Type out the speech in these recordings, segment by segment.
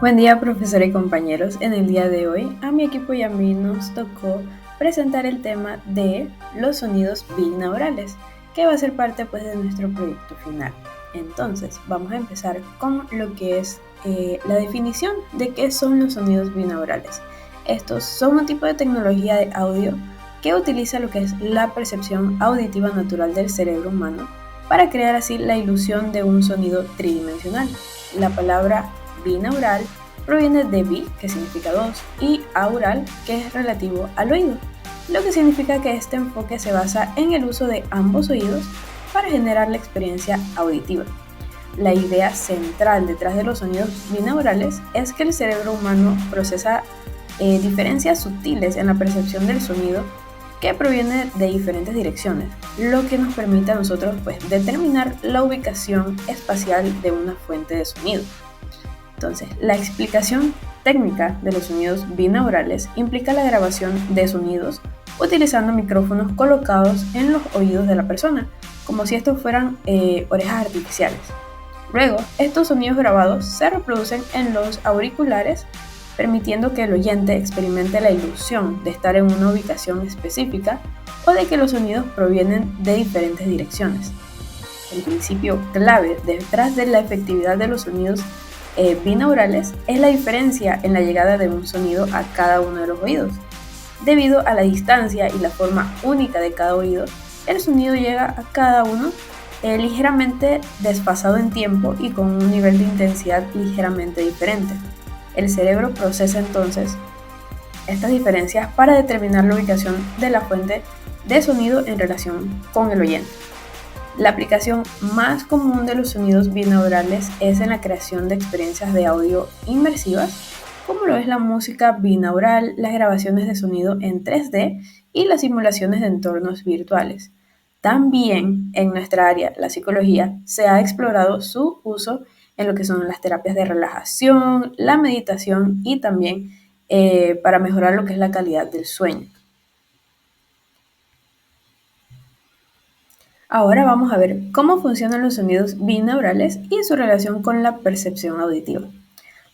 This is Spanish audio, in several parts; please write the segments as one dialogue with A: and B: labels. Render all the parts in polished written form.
A: Buen día, profesora y compañeros. En el día de hoy, a mi equipo y a mí nos tocó presentar el tema de los sonidos binaurales, que va a ser parte de nuestro proyecto final. Entonces, vamos a empezar con lo que es la definición de qué son los sonidos binaurales. Estos son un tipo de tecnología de audio que utiliza lo que es la percepción auditiva natural del cerebro humano para crear así la ilusión de un sonido tridimensional. La palabra binaural proviene de bi, que significa dos, y aural, que es relativo al oído, lo que significa que este enfoque se basa en el uso de ambos oídos para generar la experiencia auditiva. La idea central detrás de los sonidos binaurales es que el cerebro humano procesa diferencias sutiles en la percepción del sonido que proviene de diferentes direcciones, lo que nos permite a nosotros determinar la ubicación espacial de una fuente de sonido. Entonces, la explicación técnica de los sonidos binaurales implica la grabación de sonidos utilizando micrófonos colocados en los oídos de la persona, como si estos fueran orejas artificiales. Luego, estos sonidos grabados se reproducen en los auriculares, permitiendo que el oyente experimente la ilusión de estar en una ubicación específica o de que los sonidos provienen de diferentes direcciones. El principio clave detrás de la efectividad de los sonidos binaurales es la diferencia en la llegada de un sonido a cada uno de los oídos. Debido a la distancia y la forma única de cada oído, el sonido llega a cada uno ligeramente desfasado en tiempo y con un nivel de intensidad ligeramente diferente. El cerebro procesa entonces estas diferencias para determinar la ubicación de la fuente de sonido en relación con el oyente. La aplicación más común de los sonidos binaurales es en la creación de experiencias de audio inmersivas, como lo es la música binaural, las grabaciones de sonido en 3D y las simulaciones de entornos virtuales. También en nuestra área, la psicología, se ha explorado su uso en lo que son las terapias de relajación, la meditación y también para mejorar lo que es la calidad del sueño. Ahora vamos a ver cómo funcionan los sonidos binaurales y su relación con la percepción auditiva.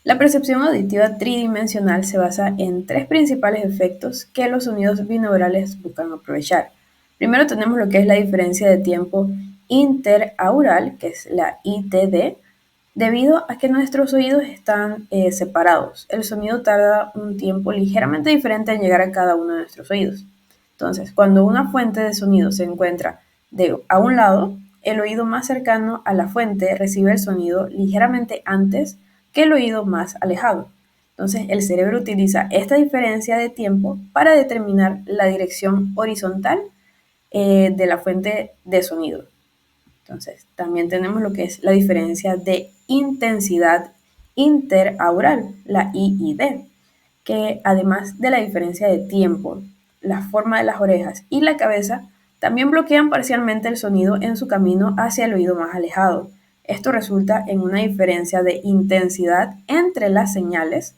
A: La percepción auditiva tridimensional se basa en tres principales efectos que los sonidos binaurales buscan aprovechar. Primero tenemos lo que es la diferencia de tiempo interaural, que es la ITD, debido a que nuestros oídos están separados. El sonido tarda un tiempo ligeramente diferente en llegar a cada uno de nuestros oídos. Entonces, cuando una fuente de sonido se encuentra a un lado, el oído más cercano a la fuente recibe el sonido ligeramente antes que el oído más alejado. Entonces, el cerebro utiliza esta diferencia de tiempo para determinar la dirección horizontal de la fuente de sonido. Entonces, también tenemos lo que es la diferencia de intensidad interaural, la IID, que además de la diferencia de tiempo, la forma de las orejas y la cabeza, también bloquean parcialmente el sonido en su camino hacia el oído más alejado. Esto resulta en una diferencia de intensidad entre las señales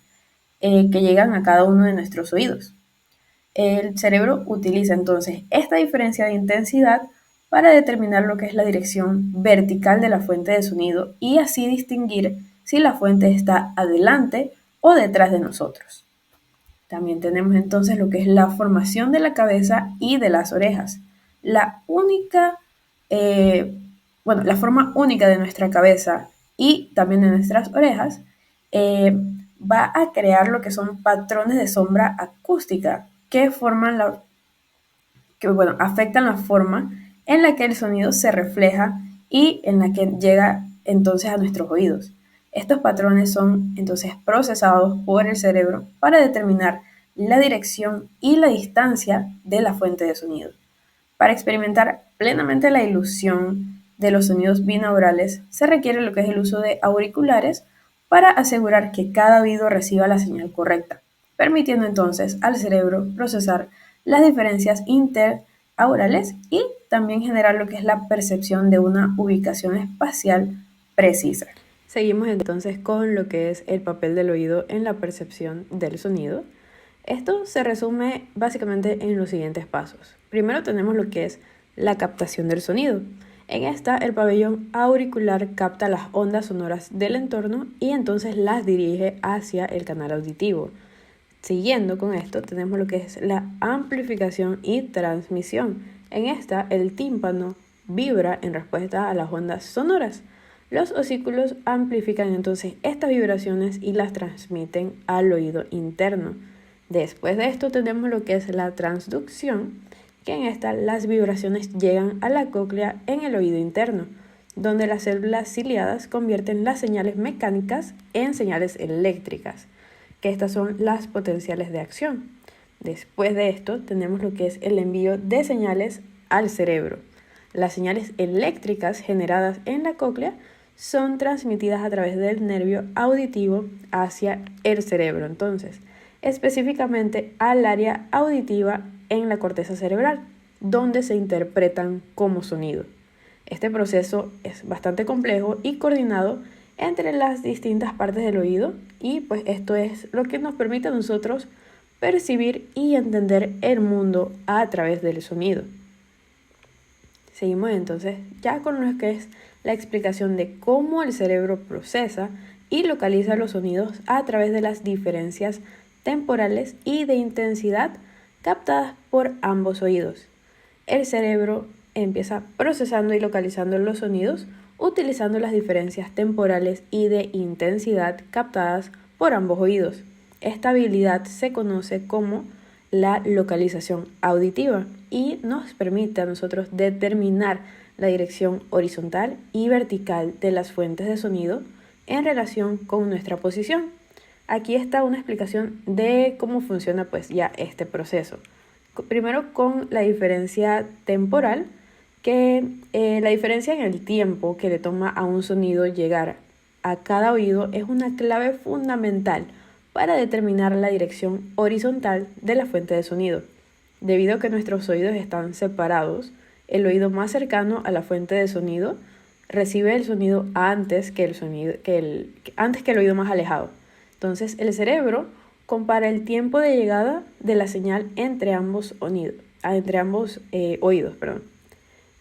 A: que llegan a cada uno de nuestros oídos. El cerebro utiliza entonces esta diferencia de intensidad para determinar lo que es la dirección vertical de la fuente de sonido y así distinguir si la fuente está adelante o detrás de nosotros. También tenemos entonces lo que es la formación de la cabeza y de las orejas. La forma única de nuestra cabeza y también de nuestras orejas va a crear lo que son patrones de sombra acústica que afectan la forma en la que el sonido se refleja y en la que llega entonces a nuestros oídos. Estos patrones son entonces procesados por el cerebro para determinar la dirección y la distancia de la fuente de sonido. Para experimentar plenamente la ilusión de los sonidos binaurales, se requiere lo que es el uso de auriculares para asegurar que cada oído reciba la señal correcta, permitiendo entonces al cerebro procesar las diferencias interaurales y también generar lo que es la percepción de una ubicación espacial precisa. Seguimos entonces con lo que es el papel del oído en la percepción del sonido. Esto se resume básicamente en los siguientes pasos. Primero tenemos lo que es la captación del sonido. En esta, el pabellón auricular capta las ondas sonoras del entorno y entonces las dirige hacia el canal auditivo. Siguiendo con esto, tenemos lo que es la amplificación y transmisión. En esta, el tímpano vibra en respuesta a las ondas sonoras. Los osículos amplifican entonces estas vibraciones y las transmiten al oído interno. Después de esto tenemos lo que es la transducción, que en esta las vibraciones llegan a la cóclea en el oído interno, donde las células ciliadas convierten las señales mecánicas en señales eléctricas, que estas son las potenciales de acción. Después de esto tenemos lo que es el envío de señales al cerebro. Las señales eléctricas generadas en la cóclea son transmitidas a través del nervio auditivo hacia el cerebro, entonces, específicamente al área auditiva en la corteza cerebral, donde se interpretan como sonido. Este proceso es bastante complejo y coordinado entre las distintas partes del oído y pues esto es lo que nos permite a nosotros percibir y entender el mundo a través del sonido. Seguimos entonces ya con lo que es la explicación de cómo el cerebro procesa y localiza los sonidos a través de las diferencias temporales y de intensidad captadas por ambos oídos. El cerebro empieza procesando y localizando los sonidos utilizando las diferencias temporales y de intensidad captadas por ambos oídos. Esta habilidad se conoce como la localización auditiva y nos permite a nosotros determinar la dirección horizontal y vertical de las fuentes de sonido en relación con nuestra posición. Aquí está una explicación de cómo funciona pues ya este proceso. Primero con la diferencia temporal, que la diferencia en el tiempo que le toma a un sonido llegar a cada oído es una clave fundamental para determinar la dirección horizontal de la fuente de sonido. Debido a que nuestros oídos están separados, el oído más cercano a la fuente de sonido recibe el sonido antes que el oído más alejado. Entonces, el cerebro compara el tiempo de llegada de la señal entre ambos oídos.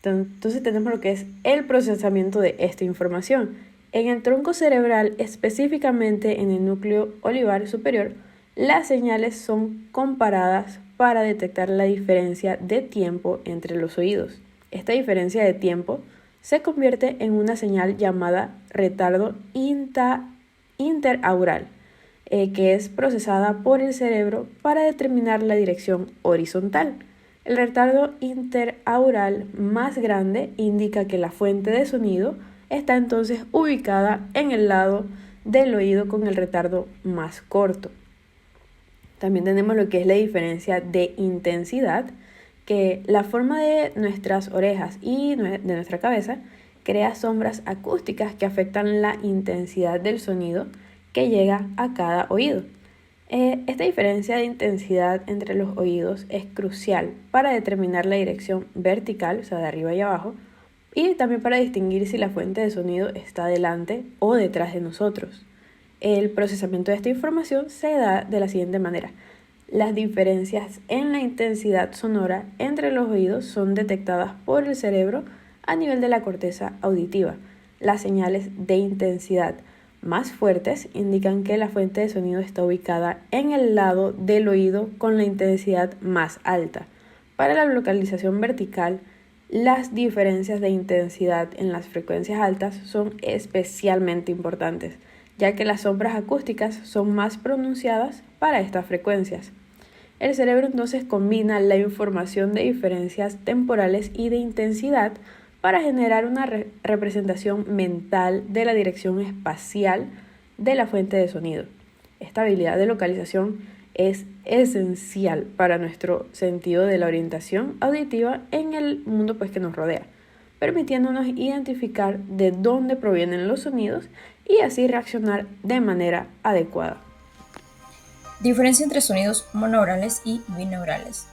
A: Entonces tenemos lo que es el procesamiento de esta información. En el tronco cerebral, específicamente en el núcleo olivar superior, las señales son comparadas para detectar la diferencia de tiempo entre los oídos. Esta diferencia de tiempo se convierte en una señal llamada retardo interaural, que es procesada por el cerebro para determinar la dirección horizontal. El retardo interaural más grande indica que la fuente de sonido está entonces ubicada en el lado del oído con el retardo más corto. También tenemos lo que es la diferencia de intensidad, que la forma de nuestras orejas y de nuestra cabeza crea sombras acústicas que afectan la intensidad del sonido que llega a cada oído. Esta diferencia de intensidad entre los oídos es crucial para determinar la dirección vertical, o sea, de arriba y abajo, y también para distinguir si la fuente de sonido está delante o detrás de nosotros. El procesamiento de esta información se da de la siguiente manera. Las diferencias en la intensidad sonora entre los oídos son detectadas por el cerebro a nivel de la corteza auditiva. Las señales de intensidad más fuertes indican que la fuente de sonido está ubicada en el lado del oído con la intensidad más alta. Para la localización vertical, las diferencias de intensidad en las frecuencias altas son especialmente importantes, ya que las sombras acústicas son más pronunciadas para estas frecuencias. El cerebro entonces combina la información de diferencias temporales y de intensidad para generar una representación mental de la dirección espacial de la fuente de sonido. Esta habilidad de localización es esencial para nuestro sentido de la orientación auditiva en el mundo que nos rodea, permitiéndonos identificar de dónde provienen los sonidos y así reaccionar de manera adecuada.
B: Diferencia entre sonidos mononeurales y binaurales.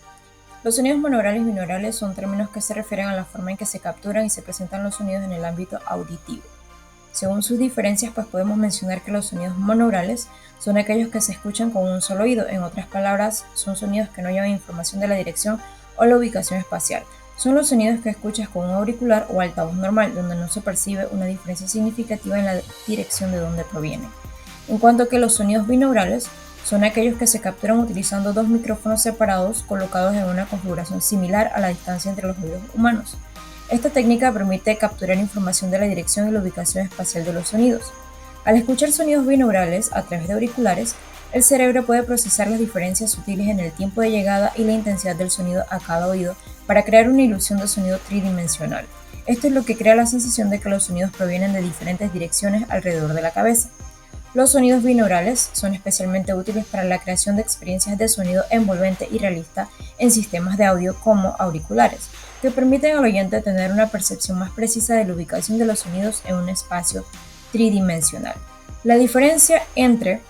B: Los sonidos mononeurales y binaurales son términos que se refieren a la forma en que se capturan y se presentan los sonidos en el ámbito auditivo. Según sus diferencias, pues podemos mencionar que los sonidos monourales son aquellos que se escuchan con un solo oído. En otras palabras, son sonidos que no llevan información de la dirección o la ubicación espacial. Son los sonidos que escuchas con un auricular o altavoz normal, donde no se percibe una diferencia significativa en la dirección de donde provienen. En cuanto a que los sonidos binaurales son aquellos que se capturan utilizando dos micrófonos separados colocados en una configuración similar a la distancia entre los oídos humanos. Esta técnica permite capturar información de la dirección y la ubicación espacial de los sonidos. Al escuchar sonidos binaurales a través de auriculares, el cerebro puede procesar las diferencias sutiles en el tiempo de llegada y la intensidad del sonido a cada oído para crear una ilusión de sonido tridimensional. Esto es lo que crea la sensación de que los sonidos provienen de diferentes direcciones alrededor de la cabeza. Los sonidos binaurales son especialmente útiles para la creación de experiencias de sonido envolvente y realista en sistemas de audio como auriculares, que permiten al oyente tener una percepción más precisa de la ubicación de los sonidos en un espacio tridimensional. La diferencia entre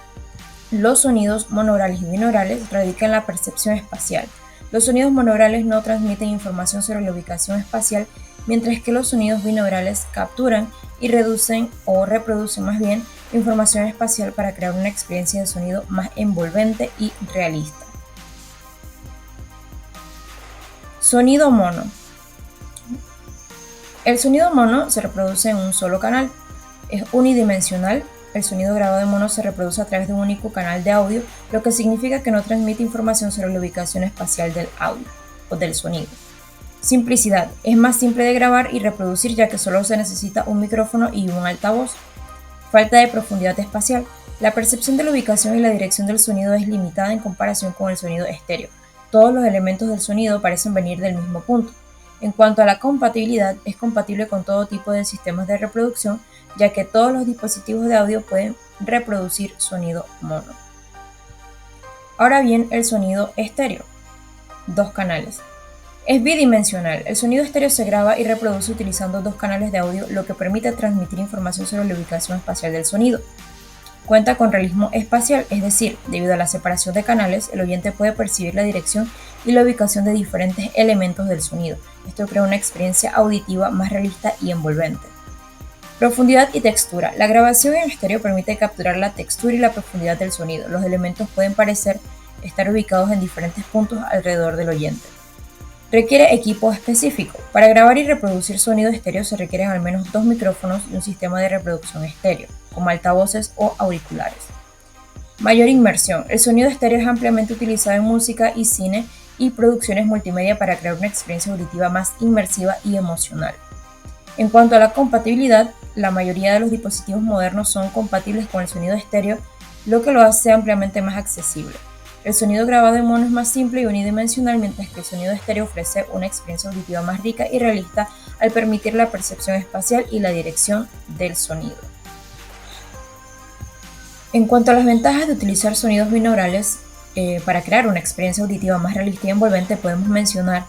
B: los sonidos monourales y binaurales radica en la percepción espacial. Los sonidos monourales no transmiten información sobre la ubicación espacial, mientras que los sonidos binaurales capturan y reducen o reproducen más bien información espacial para crear una experiencia de sonido más envolvente y realista. Sonido mono. El sonido mono se reproduce en un solo canal, es unidimensional. El sonido grabado en mono se reproduce a través de un único canal de audio, lo que significa que no transmite información sobre la ubicación espacial del audio o del sonido. Simplicidad. Es más simple de grabar y reproducir ya que solo se necesita un micrófono y un altavoz. Falta de profundidad espacial. La percepción de la ubicación y la dirección del sonido es limitada en comparación con el sonido estéreo. Todos los elementos del sonido parecen venir del mismo punto. En cuanto a la compatibilidad, es compatible con todo tipo de sistemas de reproducción, ya que todos los dispositivos de audio pueden reproducir sonido mono. Ahora bien, el sonido estéreo. Dos canales. Es bidimensional. El sonido estéreo se graba y reproduce utilizando dos canales de audio, lo que permite transmitir información sobre la ubicación espacial del sonido. Cuenta con realismo espacial, es decir, debido a la separación de canales, el oyente puede percibir la dirección y la ubicación de diferentes elementos del sonido. Esto crea una experiencia auditiva más realista y envolvente. Profundidad y textura. La grabación en estéreo permite capturar la textura y la profundidad del sonido. Los elementos pueden parecer estar ubicados en diferentes puntos alrededor del oyente. Requiere equipo específico. Para grabar y reproducir sonido estéreo se requieren al menos dos micrófonos y un sistema de reproducción estéreo, como altavoces o auriculares. Mayor inmersión. El sonido estéreo es ampliamente utilizado en música y cine y producciones multimedia para crear una experiencia auditiva más inmersiva y emocional. En cuanto a la compatibilidad, la mayoría de los dispositivos modernos son compatibles con el sonido estéreo, lo que lo hace ampliamente más accesible. El sonido grabado en mono es más simple y unidimensional, mientras que el sonido estéreo ofrece una experiencia auditiva más rica y realista al permitir la percepción espacial y la dirección del sonido. En cuanto a las ventajas de utilizar sonidos binaurales para crear una experiencia auditiva más realista y envolvente, podemos mencionar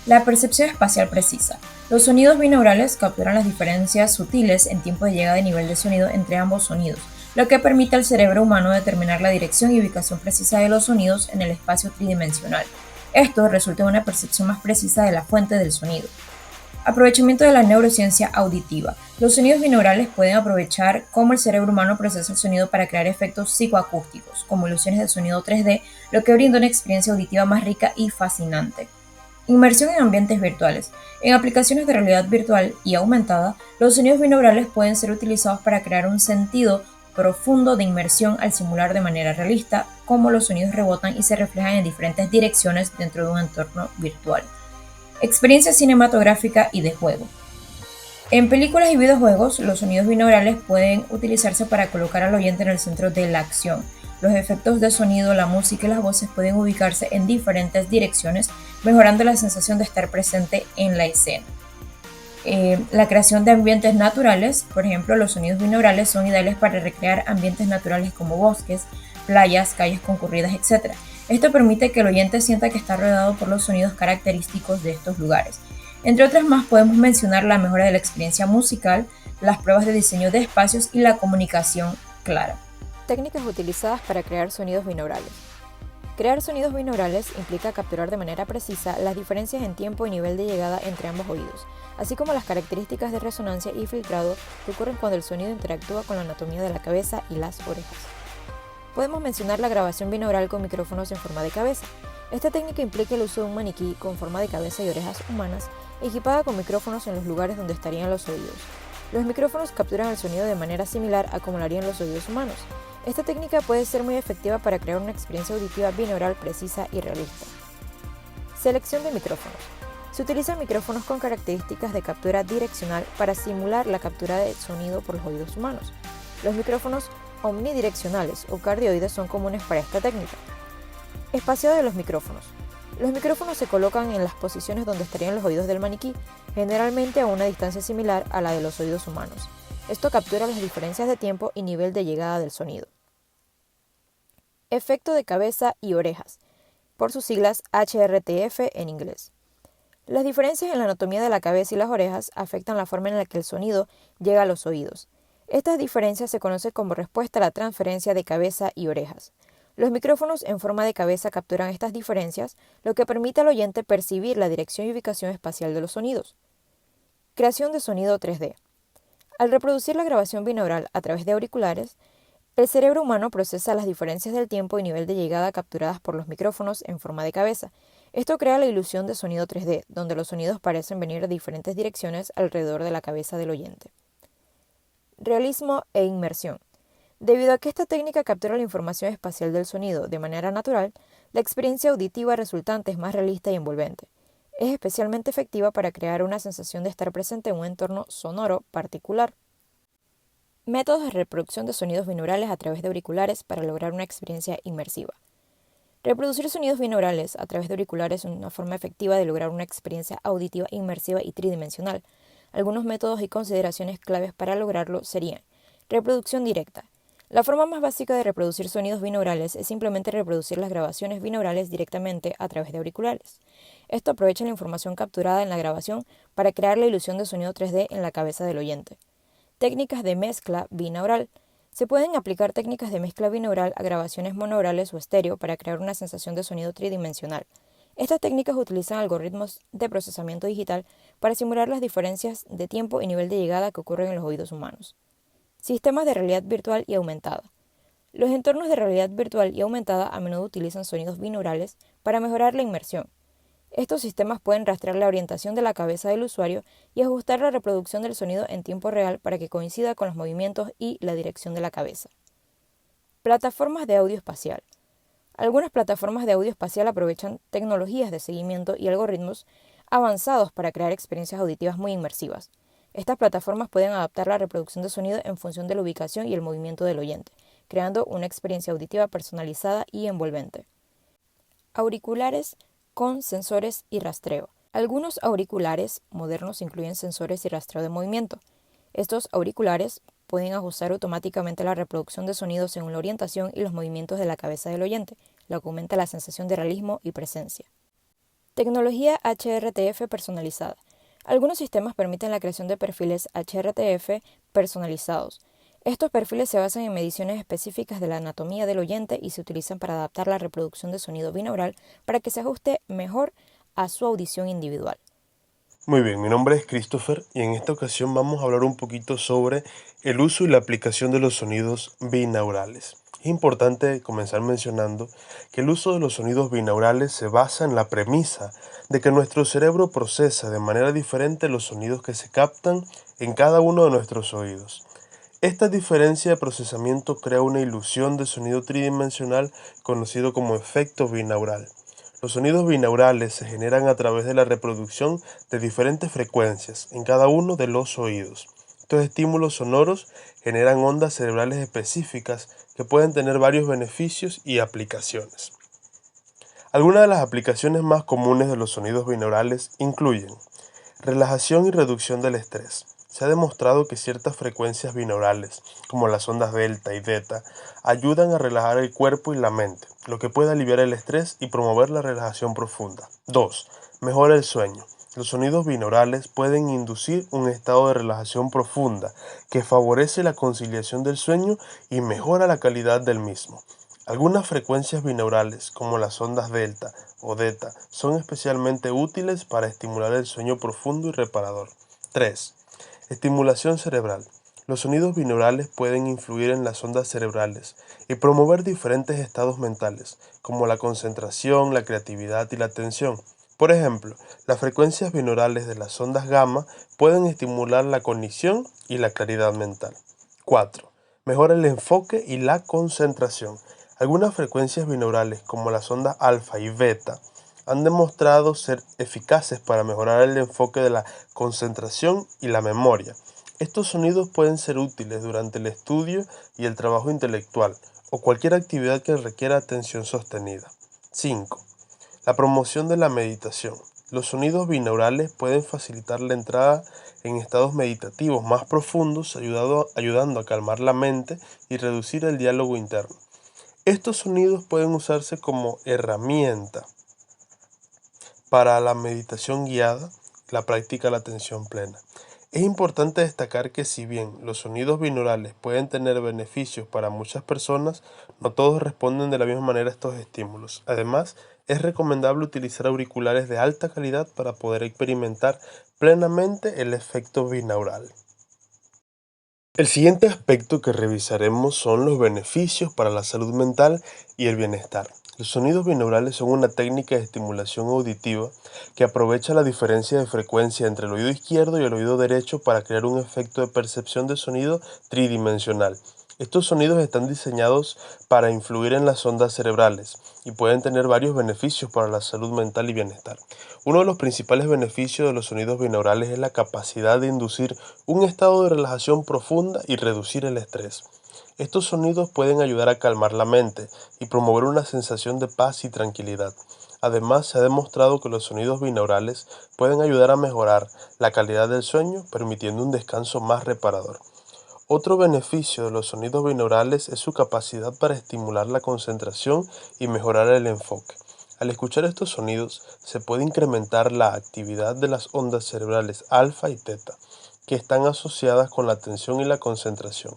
B: la percepción espacial precisa. Los sonidos binaurales capturan las diferencias sutiles en tiempo de llegada y nivel de sonido entre ambos sonidos, lo que permite al cerebro humano determinar la dirección y ubicación precisa de los sonidos en el espacio tridimensional. Esto resulta en una percepción más precisa de la fuente del sonido. Aprovechamiento de la neurociencia auditiva. Los sonidos binaurales pueden aprovechar cómo el cerebro humano procesa el sonido para crear efectos psicoacústicos, como ilusiones de sonido 3D, lo que brinda una experiencia auditiva más rica y fascinante. Inmersión en ambientes virtuales. En aplicaciones de realidad virtual y aumentada, los sonidos binaurales pueden ser utilizados para crear un sentido profundo de inmersión al simular de manera realista cómo los sonidos rebotan y se reflejan en diferentes direcciones dentro de un entorno virtual. Experiencia cinematográfica y de juego. En películas y videojuegos, los sonidos binaurales pueden utilizarse para colocar al oyente en el centro de la acción. Los efectos de sonido, la música y las voces pueden ubicarse en diferentes direcciones, mejorando la sensación de estar presente en la escena. La creación de ambientes naturales, por ejemplo, los sonidos binaurales son ideales para recrear ambientes naturales como bosques, playas, calles concurridas, etc. Esto permite que el oyente sienta que está rodeado por los sonidos característicos de estos lugares. Entre otras más, podemos mencionar la mejora de la experiencia musical, las pruebas de diseño de espacios y la comunicación clara.
C: Técnicas utilizadas para crear sonidos binaurales.
B: Crear sonidos binaurales implica capturar de manera precisa las diferencias en tiempo y nivel de llegada entre ambos oídos, así como las características de resonancia y filtrado que ocurren cuando el sonido interactúa con la anatomía de la cabeza y las orejas. Podemos mencionar la grabación binaural con micrófonos en forma de cabeza. Esta técnica implica el uso de un maniquí con forma de cabeza y orejas humanas, equipada con micrófonos en los lugares donde estarían los oídos. Los micrófonos capturan el sonido de manera similar a como lo harían los oídos humanos. Esta técnica puede ser muy efectiva para crear una experiencia auditiva binaural precisa y realista. Selección de micrófonos. Se utilizan micrófonos con características de captura direccional para simular la captura de sonido por los oídos humanos. Los micrófonos omnidireccionales o cardioides son comunes para esta técnica. Espaciado de los micrófonos. Los micrófonos se colocan en las posiciones donde estarían los oídos del maniquí, generalmente a una distancia similar a la de los oídos humanos. Esto captura las diferencias de tiempo y nivel de llegada del sonido. Efecto de cabeza y orejas, por sus siglas HRTF en inglés. Las diferencias en la anatomía de la cabeza y las orejas afectan la forma en la que el sonido llega a los oídos. Estas diferencias se conocen como respuesta a la transferencia de cabeza y orejas. Los micrófonos en forma de cabeza capturan estas diferencias, lo que permite al oyente percibir la dirección y ubicación espacial de los sonidos. Creación de sonido 3D. Al reproducir la grabación binaural a través de auriculares, el cerebro humano procesa las diferencias del tiempo y nivel de llegada capturadas por los micrófonos en forma de cabeza. Esto crea la ilusión de sonido 3D, donde los sonidos parecen venir de diferentes direcciones alrededor de la cabeza del oyente. Realismo e inmersión. Debido a que esta técnica captura la información espacial del sonido de manera natural, la experiencia auditiva resultante es más realista y envolvente. Es especialmente efectiva para crear una sensación de estar presente en un entorno sonoro particular. Métodos de reproducción de sonidos binaurales a través de auriculares para lograr una experiencia inmersiva. Reproducir sonidos binaurales a través de auriculares es una forma efectiva de lograr una experiencia auditiva inmersiva y tridimensional. Algunos métodos y consideraciones claves para lograrlo serían: reproducción directa. La forma más básica de reproducir sonidos binaurales es simplemente reproducir las grabaciones binaurales directamente a través de auriculares. Esto aprovecha la información capturada en la grabación para crear la ilusión de sonido 3D en la cabeza del oyente. Técnicas de mezcla binaural. Se pueden aplicar técnicas de mezcla binaural a grabaciones monoaurales o estéreo para crear una sensación de sonido tridimensional. Estas técnicas utilizan algoritmos de procesamiento digital para simular las diferencias de tiempo y nivel de llegada que ocurren en los oídos humanos. Sistemas de realidad virtual y aumentada. Los entornos de realidad virtual y aumentada a menudo utilizan sonidos binaurales para mejorar la inmersión. Estos sistemas pueden rastrear la orientación de la cabeza del usuario y ajustar la reproducción del sonido en tiempo real para que coincida con los movimientos y la dirección de la cabeza. Plataformas de audio espacial. Algunas plataformas de audio espacial aprovechan tecnologías de seguimiento y algoritmos avanzados para crear experiencias auditivas muy inmersivas. Estas plataformas pueden adaptar la reproducción de sonido en función de la ubicación y el movimiento del oyente, creando una experiencia auditiva personalizada y envolvente. Auriculares con sensores y rastreo. Algunos auriculares modernos incluyen sensores y rastreo de movimiento. Estos auriculares pueden ajustar automáticamente la reproducción de sonido según la orientación y los movimientos de la cabeza del oyente, lo que aumenta la sensación de realismo y presencia. Tecnología HRTF personalizada. Algunos sistemas permiten la creación de perfiles HRTF personalizados. Estos perfiles se basan en mediciones específicas de la anatomía del oyente y se utilizan para adaptar la reproducción de sonido binaural para que se ajuste mejor a su audición individual.
C: Muy bien, mi nombre es Christopher y en esta ocasión vamos a hablar un poquito sobre el uso y la aplicación de los sonidos binaurales. Es importante comenzar mencionando que el uso de los sonidos binaurales se basa en la premisa de que nuestro cerebro procesa de manera diferente los sonidos que se captan en cada uno de nuestros oídos. Esta diferencia de procesamiento crea una ilusión de sonido tridimensional conocido como efecto binaural. Los sonidos binaurales se generan a través de la reproducción de diferentes frecuencias en cada uno de los oídos. Estos estímulos sonoros generan ondas cerebrales específicas que pueden tener varios beneficios y aplicaciones. Algunas de las aplicaciones más comunes de los sonidos binaurales incluyen relajación y reducción del estrés. Se ha demostrado que ciertas frecuencias binaurales, como las ondas delta y theta, ayudan a relajar el cuerpo y la mente, lo que puede aliviar el estrés y promover la relajación profunda. 2. Mejora el sueño. Los sonidos binaurales pueden inducir un estado de relajación profunda que favorece la conciliación del sueño y mejora la calidad del mismo. Algunas frecuencias binaurales, como las ondas delta o delta, son especialmente útiles para estimular el sueño profundo y reparador. 3. Estimulación cerebral. Los sonidos binaurales pueden influir en las ondas cerebrales y promover diferentes estados mentales, como la concentración, la creatividad y la atención. Por ejemplo, las frecuencias binaurales de las ondas gamma pueden estimular la cognición y la claridad mental. 4. Mejora el enfoque y la concentración. Algunas frecuencias binaurales, como las ondas alfa y beta, han demostrado ser eficaces para mejorar el enfoque de la concentración y la memoria. Estos sonidos pueden ser útiles durante el estudio y el trabajo intelectual o cualquier actividad que requiera atención sostenida. 5. La promoción de la meditación. Los sonidos binaurales pueden facilitar la entrada en estados meditativos más profundos, ayudando a calmar la mente y reducir el diálogo interno. Estos sonidos pueden usarse como herramienta para la meditación guiada, la práctica de la atención plena. Es importante destacar que si bien los sonidos binaurales pueden tener beneficios para muchas personas, no todos responden de la misma manera a estos estímulos. Además, es recomendable utilizar auriculares de alta calidad para poder experimentar plenamente el efecto binaural. El siguiente aspecto que revisaremos son los beneficios para la salud mental y el bienestar. Los sonidos binaurales son una técnica de estimulación auditiva que aprovecha la diferencia de frecuencia entre el oído izquierdo y el oído derecho para crear un efecto de percepción de sonido tridimensional. Estos sonidos están diseñados para influir en las ondas cerebrales y pueden tener varios beneficios para la salud mental y bienestar. Uno de los principales beneficios de los sonidos binaurales es la capacidad de inducir un estado de relajación profunda y reducir el estrés. Estos sonidos pueden ayudar a calmar la mente y promover una sensación de paz y tranquilidad. Además, se ha demostrado que los sonidos binaurales pueden ayudar a mejorar la calidad del sueño, permitiendo un descanso más reparador. Otro beneficio de los sonidos binaurales es su capacidad para estimular la concentración y mejorar el enfoque. Al escuchar estos sonidos, se puede incrementar la actividad de las ondas cerebrales alfa y teta, que están asociadas con la atención y la concentración.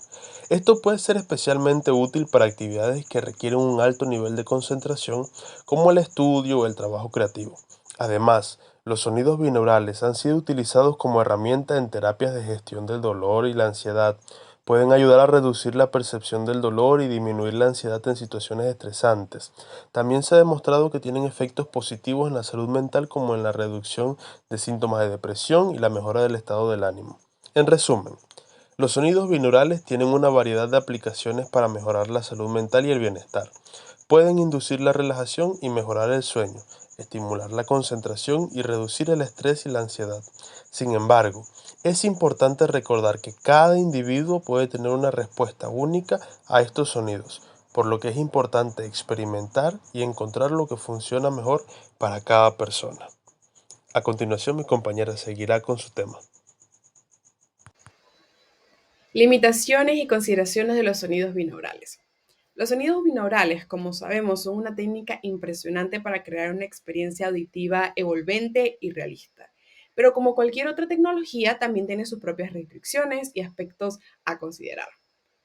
C: Esto puede ser especialmente útil para actividades que requieren un alto nivel de concentración, como el estudio o el trabajo creativo. Además, los sonidos binaurales han sido utilizados como herramienta en terapias de gestión del dolor y la ansiedad. Pueden ayudar a reducir la percepción del dolor y disminuir la ansiedad en situaciones estresantes. También se ha demostrado que tienen efectos positivos en la salud mental, como en la reducción de síntomas de depresión y la mejora del estado del ánimo. En resumen, los sonidos binaurales tienen una variedad de aplicaciones para mejorar la salud mental y el bienestar. Pueden inducir la relajación y mejorar el sueño, estimular la concentración y reducir el estrés y la ansiedad. Sin embargo, es importante recordar que cada individuo puede tener una respuesta única a estos sonidos, por lo que es importante experimentar y encontrar lo que funciona mejor para cada persona. A continuación, mi compañera seguirá con su tema.
A: Limitaciones y consideraciones de los sonidos binaurales. Los sonidos binaurales, como sabemos, son una técnica impresionante para crear una experiencia auditiva envolvente y realista. Pero como cualquier otra tecnología, también tiene sus propias restricciones y aspectos a considerar.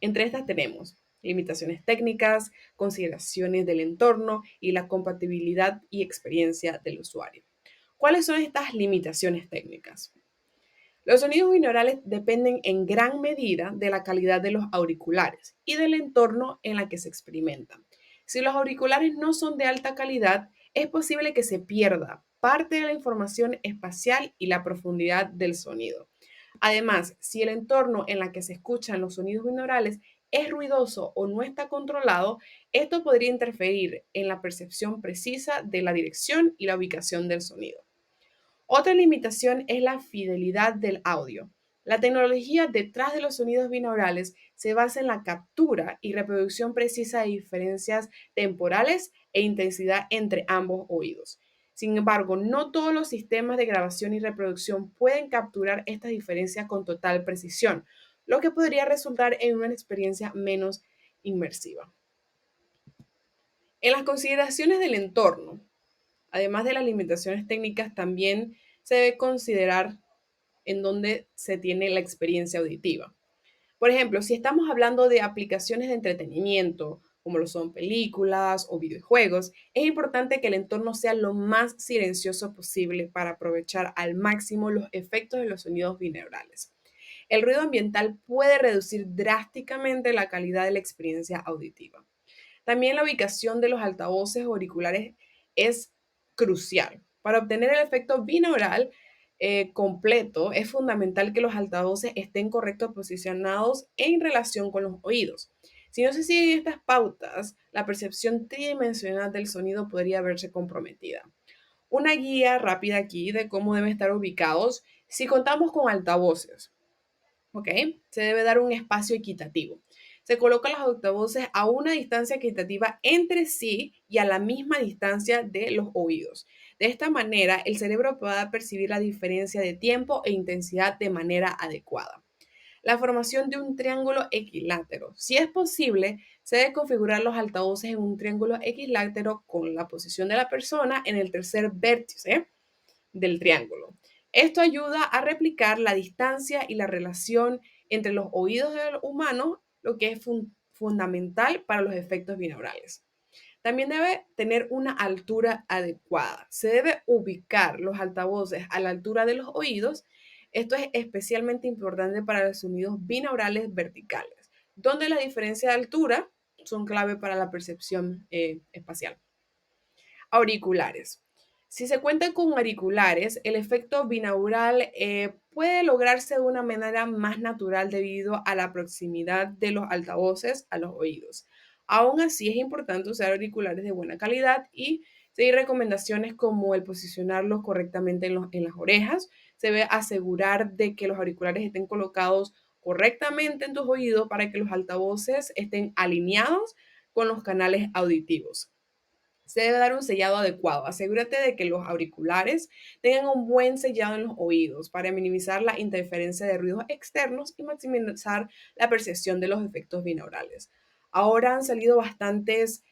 A: Entre estas tenemos limitaciones técnicas, consideraciones del entorno y la compatibilidad y experiencia del usuario. ¿Cuáles son estas limitaciones técnicas? Los sonidos binaurales dependen en gran medida de la calidad de los auriculares y del entorno en la que se experimentan. Si los auriculares no son de alta calidad, es posible que se pierda parte de la información espacial y la profundidad del sonido. Además, si el entorno en el que se escuchan los sonidos binaurales es ruidoso o no está controlado, esto podría interferir en la percepción precisa de la dirección y la ubicación del sonido. Otra limitación es la fidelidad del audio. La tecnología detrás de los sonidos binaurales se basa en la captura y reproducción precisa de diferencias temporales e intensidad entre ambos oídos. Sin embargo, no todos los sistemas de grabación y reproducción pueden capturar estas diferencias con total precisión, lo que podría resultar en una experiencia menos inmersiva. En las consideraciones del entorno, además de las limitaciones técnicas, también se debe considerar en dónde se tiene la experiencia auditiva. Por ejemplo, si estamos hablando de aplicaciones de entretenimiento,
D: como lo son películas o videojuegos, es importante que el entorno sea lo más silencioso posible para aprovechar al máximo los efectos de los sonidos binaurales. El ruido ambiental puede reducir drásticamente la calidad de la experiencia auditiva. También la ubicación de los altavoces o auriculares es crucial. Para obtener el efecto binaural completo, es fundamental que los altavoces estén correctos posicionados en relación con los oídos. Si no se siguen estas pautas, la percepción tridimensional del sonido podría verse comprometida. Una guía rápida aquí de cómo deben estar ubicados si contamos con altavoces. ¿Ok? Se debe dar un espacio equitativo. Se colocan los altavoces a una distancia equitativa entre sí y a la misma distancia de los oídos. De esta manera, el cerebro podrá percibir la diferencia de tiempo e intensidad de manera adecuada. La formación de un triángulo equilátero. Si es posible, se debe configurar los altavoces en un triángulo equilátero con la posición de la persona en el tercer vértice del triángulo. Esto ayuda a replicar la distancia y la relación entre los oídos del humano, lo que es fundamental para los efectos binaurales. También debe tener una altura adecuada. Se debe ubicar los altavoces a la altura de los oídos. Esto es especialmente importante para los sonidos binaurales verticales, donde la diferencia de altura son clave para la percepción espacial. Auriculares. Si se cuenta con auriculares, el efecto binaural puede lograrse de una manera más natural debido a la proximidad de los altavoces a los oídos. Aún así, es importante usar auriculares de buena calidad y seguir recomendaciones como el posicionarlos correctamente en las orejas. Se debe asegurar de que los auriculares estén colocados correctamente en tus oídos para que los altavoces estén alineados con los canales auditivos. Se debe dar un sellado adecuado. Asegúrate de que los auriculares tengan un buen sellado en los oídos para minimizar la interferencia de ruidos externos y maximizar la percepción de los efectos binaurales. Ahora han salido bastantes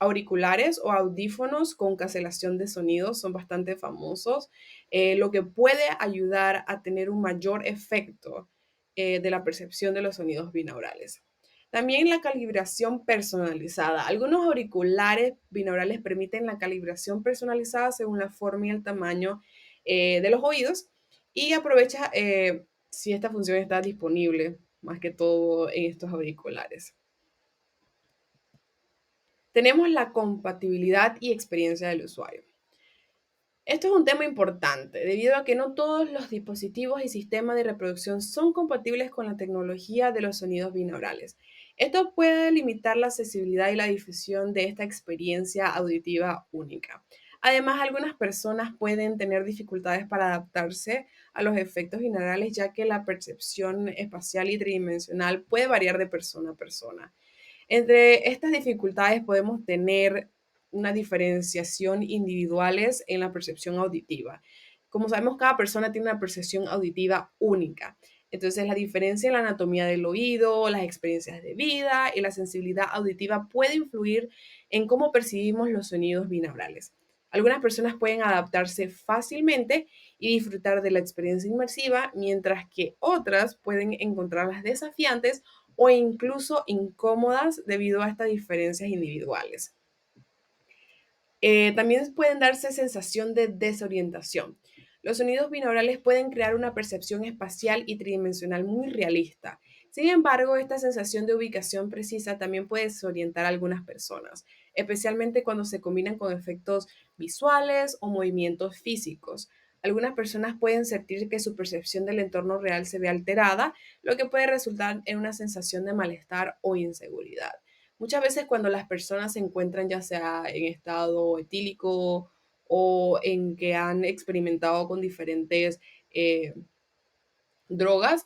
D: auriculares o audífonos con cancelación de sonidos, son bastante famosos, lo que puede ayudar a tener un mayor efecto de la percepción de los sonidos binaurales. También la calibración personalizada. Algunos auriculares binaurales permiten la calibración personalizada según la forma y el tamaño de los oídos y aprovecha si esta función está disponible, más que todo en estos auriculares. Tenemos la compatibilidad y experiencia del usuario. Esto es un tema importante debido a que no todos los dispositivos y sistemas de reproducción son compatibles con la tecnología de los sonidos binaurales. Esto puede limitar la accesibilidad y la difusión de esta experiencia auditiva única. Además, algunas personas pueden tener dificultades para adaptarse a los efectos binaurales, ya que la percepción espacial y tridimensional puede variar de persona a persona. Entre estas dificultades podemos tener una diferenciación individuales en la percepción auditiva. Como sabemos, cada persona tiene una percepción auditiva única. Entonces, la diferencia en la anatomía del oído, las experiencias de vida y la sensibilidad auditiva puede influir en cómo percibimos los sonidos binaurales. Algunas personas pueden adaptarse fácilmente y disfrutar de la experiencia inmersiva, mientras que otras pueden encontrarlas desafiantes o incluso incómodas debido a estas diferencias individuales. También pueden darse sensación de desorientación. Los sonidos binaurales pueden crear una percepción espacial y tridimensional muy realista. Sin embargo, esta sensación de ubicación precisa también puede desorientar a algunas personas, especialmente cuando se combinan con efectos visuales o movimientos físicos. Algunas personas pueden sentir que su percepción del entorno real se ve alterada, lo que puede resultar en una sensación de malestar o inseguridad. Muchas veces cuando las personas se encuentran ya sea en estado etílico o en que han experimentado con diferentes drogas,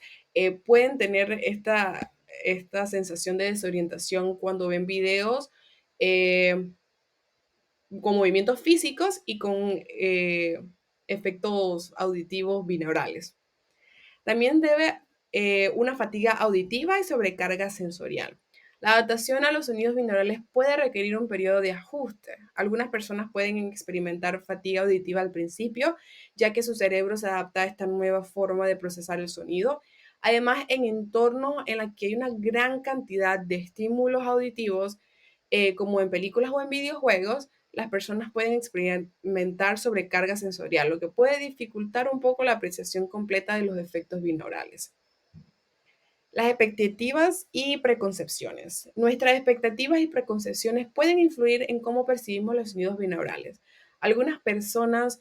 D: pueden tener esta sensación de desorientación cuando ven videos eh, con movimientos físicos y con efectos auditivos binaurales. También debe una fatiga auditiva y sobrecarga sensorial. La adaptación a los sonidos binaurales puede requerir un periodo de ajuste. Algunas personas pueden experimentar fatiga auditiva al principio, ya que su cerebro se adapta a esta nueva forma de procesar el sonido. Además, en entornos en los que hay una gran cantidad de estímulos auditivos, como en películas o en videojuegos, las personas pueden experimentar sobrecarga sensorial, lo que puede dificultar un poco la apreciación completa de los efectos binaurales. Las expectativas y preconcepciones. Nuestras expectativas y preconcepciones pueden influir en cómo percibimos los sonidos binaurales. Algunas personas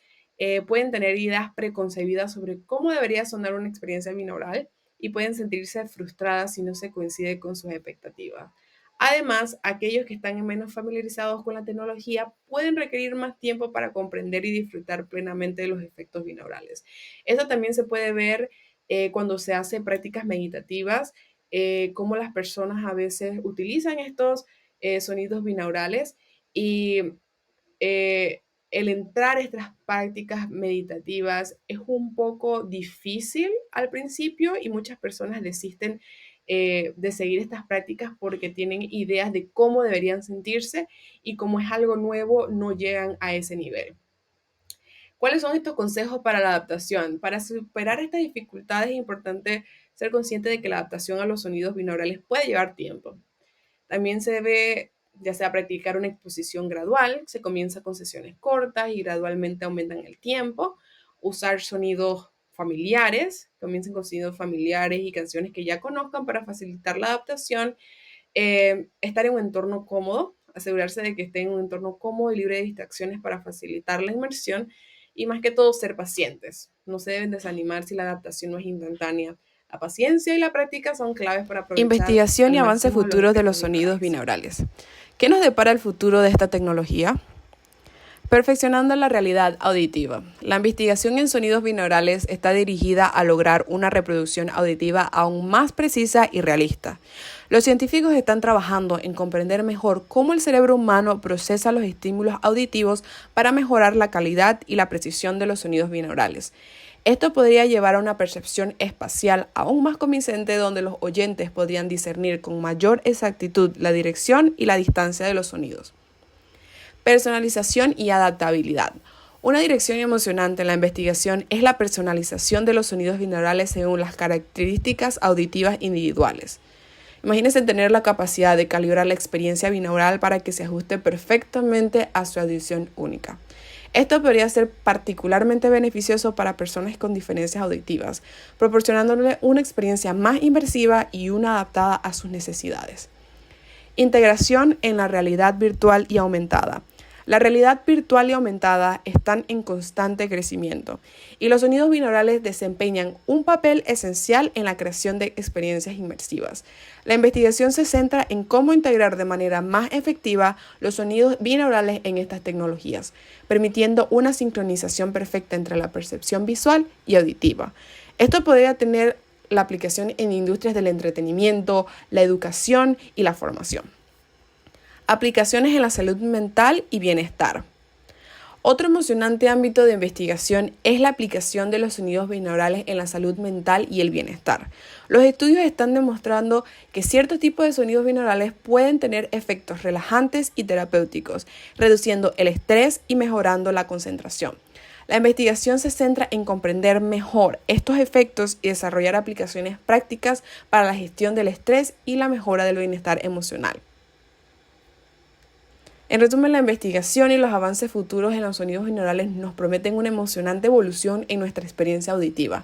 D: pueden tener ideas preconcebidas sobre cómo debería sonar una experiencia binaural y pueden sentirse frustradas si no se coincide con sus expectativas. Además, aquellos que están menos familiarizados con la tecnología pueden requerir más tiempo para comprender y disfrutar plenamente de los efectos binaurales. Esto también se puede ver cuando se hace prácticas meditativas, cómo las personas a veces utilizan estos sonidos binaurales y eh, el entrar a estas prácticas meditativas es un poco difícil al principio y muchas personas desisten de seguir estas prácticas porque tienen ideas de cómo deberían sentirse y como es algo nuevo no llegan a ese nivel. ¿Cuáles son estos consejos para la adaptación? Para superar estas dificultades es importante ser consciente de que la adaptación a los sonidos binaurales puede llevar tiempo. También se debe ya sea practicar una exposición gradual, se comienza con sesiones cortas y gradualmente aumentan el tiempo, usar sonidos familiares, comiencen con sonidos familiares y canciones que ya conozcan para facilitar la adaptación, estar en un entorno cómodo, asegurarse de que estén en un entorno cómodo y libre de distracciones para facilitar la inmersión y más que todo ser pacientes. No se deben desanimar si la adaptación no es instantánea. La paciencia y la práctica son claves para aprovechar.
E: Investigación y avances futuros de los sonidos binaurales. ¿Qué nos depara el futuro de esta tecnología? Perfeccionando la realidad auditiva. La investigación en sonidos binaurales está dirigida a lograr una reproducción auditiva aún más precisa y realista. Los científicos están trabajando en comprender mejor cómo el cerebro humano procesa los estímulos auditivos para mejorar la calidad y la precisión de los sonidos binaurales. Esto podría llevar a una percepción espacial aún más convincente donde los oyentes podrían discernir con mayor exactitud la dirección y la distancia de los sonidos. Personalización y adaptabilidad. Una dirección emocionante en la investigación es la personalización de los sonidos binaurales según las características auditivas individuales. Imagínense tener la capacidad de calibrar la experiencia binaural para que se ajuste perfectamente a su audición única. Esto podría ser particularmente beneficioso para personas con diferencias auditivas, proporcionándole una experiencia más inmersiva y una adaptada a sus necesidades. Integración en la realidad virtual y aumentada. La realidad virtual y aumentada están en constante crecimiento y los sonidos binaurales desempeñan un papel esencial en la creación de experiencias inmersivas. La investigación se centra en cómo integrar de manera más efectiva los sonidos binaurales en estas tecnologías, permitiendo una sincronización perfecta entre la percepción visual y auditiva. Esto podría tener la aplicación en industrias del entretenimiento, la educación y la formación. Aplicaciones en la salud mental y bienestar. Otro emocionante ámbito de investigación es la aplicación de los sonidos binaurales en la salud mental y el bienestar. Los estudios están demostrando que ciertos tipos de sonidos binaurales pueden tener efectos relajantes y terapéuticos, reduciendo el estrés y mejorando la concentración. La investigación se centra en comprender mejor estos efectos y desarrollar aplicaciones prácticas para la gestión del estrés y la mejora del bienestar emocional. En resumen, la investigación y los avances futuros en los sonidos binaurales nos prometen una emocionante evolución en nuestra experiencia auditiva,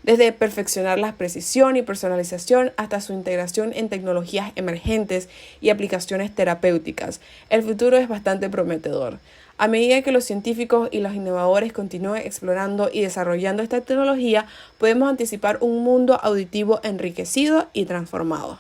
E: desde perfeccionar la precisión y personalización hasta su integración en tecnologías emergentes y aplicaciones terapéuticas. El futuro es bastante prometedor. A medida que los científicos y los innovadores continúen explorando y desarrollando esta tecnología, podemos anticipar un mundo auditivo enriquecido y transformado.